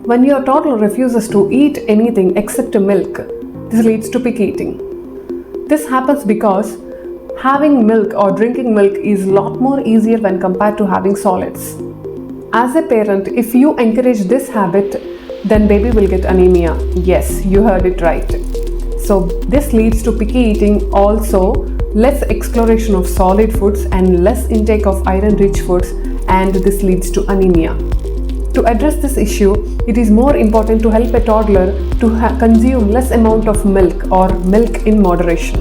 When your toddler refuses to eat anything except milk, this leads to picky eating. This happens because having milk or drinking milk is a lot more easier when compared to having solids. As a parent, if you encourage this habit, then baby will get anemia. Yes, you heard it right. So this leads to picky eating, also less exploration of solid foods and less intake of iron-rich foods, and this leads to anemia. To address this issue, it is more important to help a toddler to consume less amount of milk or milk in moderation.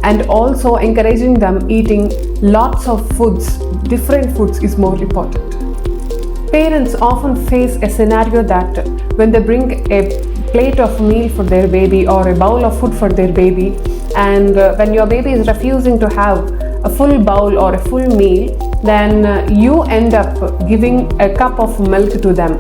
And also encouraging them eating lots of foods, different foods is more important. Parents often face a scenario that when they bring a plate of meal for their baby or a bowl of food for their baby, and when your baby is refusing to have a full bowl or a full meal, then you end up giving a cup of milk to them.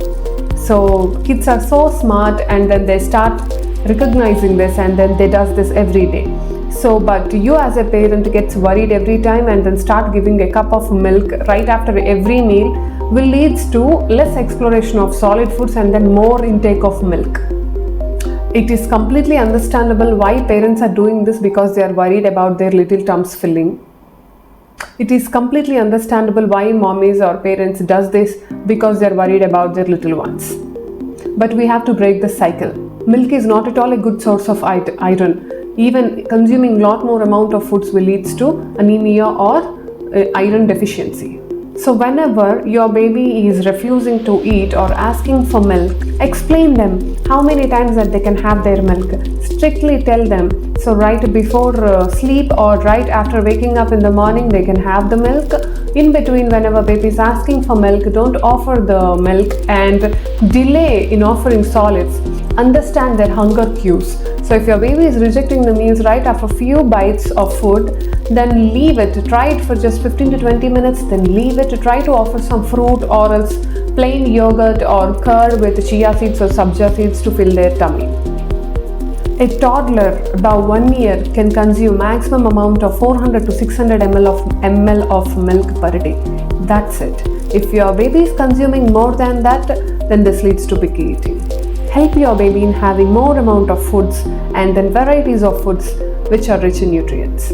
So kids are so smart, and then they start recognizing this, and then they does this every day. So but you as a parent gets worried every time and then start giving a cup of milk right after every meal will leads to less exploration of solid foods and then more intake of milk. It is completely understandable why parents are doing this, because they are worried about their little tummies filling. It is completely understandable why mommies or parents does this, because they are worried about their little ones. But we have to break the cycle. Milk is not at all a good source of iron. Even consuming lot more amount of foods will lead to anemia or iron deficiency. So whenever your baby is refusing to eat or asking for milk, explain them how many times that they can have their milk. Strictly tell them, so right before sleep or right after waking up in the morning they can have the milk. In between, whenever baby is asking for milk, don't offer the milk and delay in offering solids. Understand their hunger cues. So if your baby is rejecting the meals right after a few bites of food, then leave it. Try it for just 15 to 20 minutes, then leave it. Try to offer some fruit or else plain yogurt or curd with chia seeds or sabja seeds to fill their tummy. A toddler about 1 year can consume maximum amount of 400 to 600 ml of milk per day. That's it. If your baby is consuming more than that, then this leads to picky eating. Help your baby in having more amount of foods and then varieties of foods which are rich in nutrients.